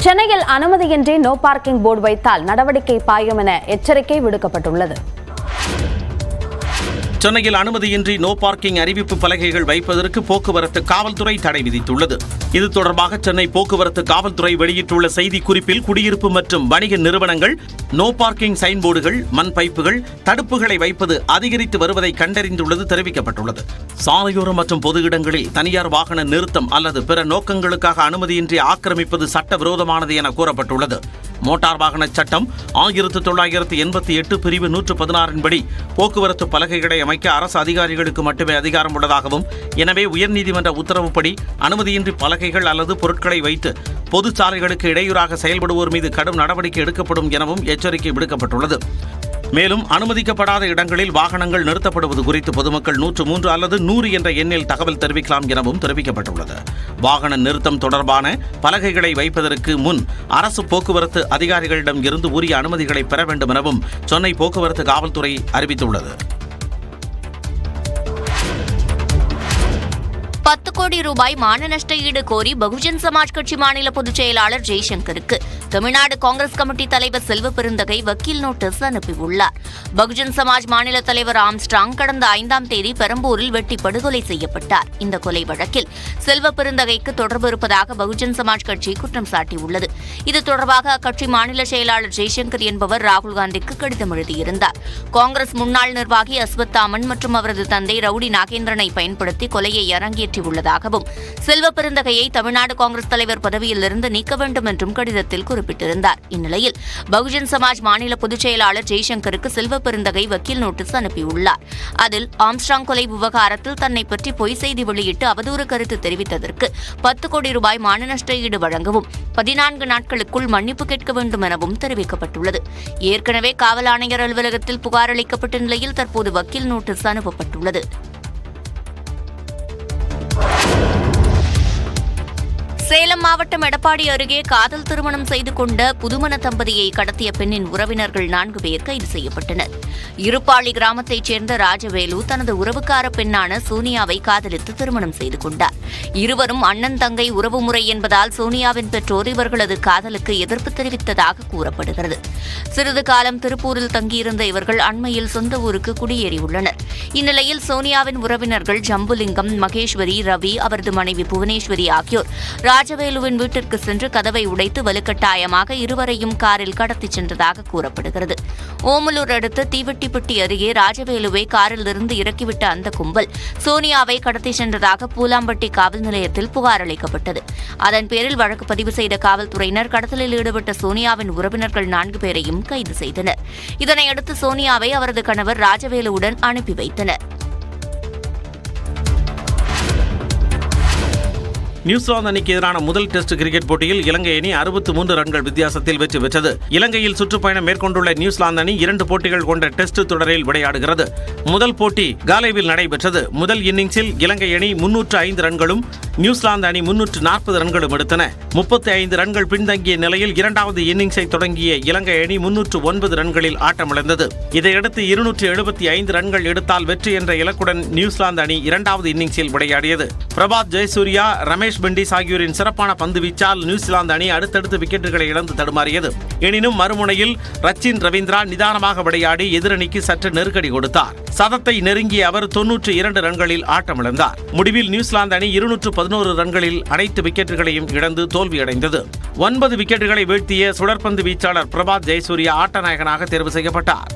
சென்னையில் அனுமதியின்றி no parking board வைத்தால் நடவடிக்கை பாயும் என எச்சரிக்கை விடுக்கப்பட்டுள்ளது. சென்னையில் அனுமதியின்றி நோ பார்க்கிங் அறிவிப்பு பலகைகள் வைப்பதற்கு போக்குவரத்து காவல்துறை தடை விதித்துள்ளது. இது தொடர்பாக சென்னை போக்குவரத்து காவல்துறை வெளியிட்டுள்ள செய்திக்குறிப்பில் குடியிருப்பு மற்றும் வணிக நிறுவனங்கள் நோ பார்க்கிங் சைன்போர்டுகள், மண் பைப்புகள், தடுப்புகளை வைப்பது அதிகரித்து வருவதை கண்டறிந்துள்ளது தெரிவிக்கப்பட்டுள்ளது. சாலையோரம் மற்றும் பொது இடங்களில் தனியார் வாகன நிறுத்தம் அல்லது பிற நோக்கங்களுக்காக அனுமதியின்றி ஆக்கிரமிப்பது சட்டவிரோதமானது என கூறப்பட்டுள்ளது. மோட்டார் வாகன சட்டம் 1988 பிரிவு 116 படி போக்குவரத்து பலகைகளை அமைக்க அரசு அதிகாரிகளுக்கு மட்டுமே அதிகாரம் உள்ளதாகவும், எனவே உயர்நீதிமன்ற உத்தரவுப்படி அனுமதியின்றி பலகைகள் அல்லது பொருட்களை வைத்து பொது சாலைகளுக்கு இடையூறாக செயல்படுவோர் மீது கடும் நடவடிக்கை எடுக்கப்படும் எனவும் எச்சரிக்கை விடுக்கப்பட்டுள்ளது. மேலும் அனுமதிக்கப்படாத இடங்களில் வாகனங்கள் நிறுத்தப்படுவது குறித்து பொதுமக்கள் 103 அல்லது 100 என்ற எண்ணில் தகவல் தெரிவிக்கலாம் எனவும் தெரிவிக்கப்பட்டுள்ளது. வாகன நிறுத்தம் தொடர்பான பலகைகளை வைப்பதற்கு முன் அரசு போக்குவரத்து அதிகாரிகளிடம் இருந்து உரிய அனுமதிகளை பெற வேண்டும் எனவும் சென்னை போக்குவரத்து காவல்துறை அறிவித்துள்ளது. 10 கோடி ரூபாய் மான நஷ்ட ஈடு கோரி பகுஜன் சமாஜ் கட்சி மாநில பொதுச் செயலாளர் ஜெய்சங்கருக்கு தமிழ்நாடு காங்கிரஸ் கமிட்டி தலைவர் செல்வ பெருந்தகை வக்கீல் நோட்டீஸ் அனுப்பியுள்ளார். பகுஜன் சமாஜ் மாநில தலைவர் ஆம்ஸ்ட்ராங் கடந்த 5ஆம் தேதி பெரம்பூரில் வெட்டி படுகொலை செய்யப்பட்டார். இந்த கொலை வழக்கில் செல்வ பெருந்தகைக்கு தொடர்பு இருப்பதாக பகுஜன் சமாஜ் கட்சி குற்றம் சாட்டியுள்ளது. இது தொடர்பாக அக்கட்சி மாநில செயலாளர் ஜெய்சங்கர் என்பவர் ராகுல் காந்திக்கு கடிதம் எழுதியிருந்தார். காங்கிரஸ் முன்னாள் நிர்வாகி அஸ்வத்தாமன் மற்றும் அவரது தந்தை ரவுடி நாகேந்திரனை பயன்படுத்தி கொலையை அரங்கேற்றியுள்ளதாகவும், செல்வ பெருந்தகையை தமிழ்நாடு காங்கிரஸ் தலைவர் பதவியிலிருந்து நீக்க வேண்டும் என்றும் கடிதத்தில் குறிப்பிட்டிருந்தார். இந்நிலையில் பகுஜன் சமாஜ் மாநில பொதுச் செயலாளர் ஜெய்சங்கருக்கு செல்வ பெருந்தகை வக்கீல் நோட்டீஸ் அனுப்பியுள்ளார். அதில் ஆம்ஸ்ட்ராங் கொலை விவகாரத்தில் தன்னை பற்றி பொய் செய்தி வெளியிட்டு அவதூறு கருத்து தெரிவித்ததற்கு 10 கோடி ரூபாய் மான நஷ்ட ஈடு வழங்கவும் 14 நாட்களுக்குள் மன்னிப்பு கேட்க வேண்டும் எனவும் தெரிவிக்கப்பட்டுள்ளது. ஏற்கனவே காவல் ஆணையர் அலுவலகத்தில் புகார் அளிக்கப்பட்ட நிலையில் தற்போது வக்கீல் நோட்டீஸ் அனுப்பப்பட்டுள்ளது. சேலம் மாவட்டம் எடப்பாடி அருகே காதல் திருமணம் செய்து கொண்ட புதுமண தம்பதியை கடத்திய பெண்ணின் உறவினர்கள் 4 பேர் கைது செய்யப்பட்டனர். இருப்பாளி கிராமத்தைச் சேர்ந்த ராஜவேலு தனது உறவுக்கார பெண்ணான சோனியாவை காதலித்து திருமணம் செய்து கொண்டார். இருவரும் அண்ணன் தங்கை உறவுமுறை என்பதால் சோனியாவின் பெற்றோர் இவர்களது காதலுக்கு எதிர்ப்பு தெரிவித்ததாக கூறப்படுகிறது. சிறிது காலம் திருப்பூரில் தங்கியிருந்த இவர்கள் அண்மையில் சொந்த ஊருக்கு குடியேறியுள்ளனர். இந்நிலையில் சோனியாவின் உறவினர்கள் ஜம்புலிங்கம், மகேஸ்வரி, ரவி, அவரது மனைவி புவனேஸ்வரி ஆகியோர் ராஜவேலுவின் வீட்டிற்கு சென்று கதவை உடைத்து வலுக்கட்டாயமாக இருவரையும் காரில் கடத்திச் சென்றதாக கூறப்படுகிறது. ஓமலூர் அடுத்த தீவெட்டிப்பட்டி அருகே ராஜவேலுவை காரில் இருந்து இறக்கிவிட்ட அந்த கும்பல் சோனியாவை கடத்திச் சென்றதாக பூலாம்பட்டி காவல் நிலையத்தில் புகார் அளிக்கப்பட்டது. அதன் பேரில் வழக்கு பதிவு செய்த காவல்துறையினர் கடத்தலில் ஈடுபட்ட சோனியாவின் உறவினர்கள் 4 பேரையும் கைது செய்தனர். இதனையடுத்து சோனியாவை அவரது கணவர் ராஜவேலுவுடன் அனுப்பி வைத்தனர். நியூசிலாந்து அணிக்கு எதிரான முதல் டெஸ்ட் கிரிக்கெட் போட்டியில் இலங்கை அணி 63 ரன்கள் வித்தியாசத்தில் வெற்றி பெற்றது. இலங்கையில் சுற்றுப்பயணம் மேற்கொண்டுள்ள நியூசிலாந்து அணி 2 போட்டிகள் கொண்ட டெஸ்ட் தொடரில் விளையாடுகிறது. முதல் போட்டி காலேவில் நடைபெற்றது. முதல் இன்னிங்ஸில் இலங்கை அணி 305 ரன்களும் நியூசிலாந்து அணி 340 ரன்களும் எடுத்தன. 35 ரன்கள் பின்தங்கிய நிலையில் இரண்டாவது இன்னிங்ஸை தொடங்கிய இலங்கை அணி 309 ரன்களில் ஆட்டமிழந்தது. இதையடுத்து 275 ரன்கள் எடுத்தால் வெற்றி என்ற இலக்குடன் நியூசிலாந்து அணி இரண்டாவது இன்னிங்ஸில் விளையாடியது. பிரபாத் ஜெயசூர்யா, ரமேஷ் பெண்டிஸ் ஆகியோரின் சிறப்பான பந்து வீச்சால் நியூசிலாந்து அணி அடுத்தடுத்து விக்கெட்டுகளை இழந்து தடுமாறியது. எனினும் மறுமுனையில் ரச்சின் ரவீந்திரா நிதானமாக விளையாடி எதிரணிக்கு சற்று நெருக்கடி கொடுத்தார். சதத்தை நெருங்கிய அவர் 92 ரன்களில் ஆட்டமிழந்தார். முடிவில் நியூசிலாந்து அணி 211 ரன்களில் அனைத்து விக்கெட்டுகளையும் இழந்து தோல்வியடைந்தது. 9 விக்கெட்டுகளை வீழ்த்திய சுழற்பந்து வீச்சாளர் பிரபாத் ஜெயசூர்யா ஆட்டநாயகனாக தேர்வு செய்யப்பட்டார்.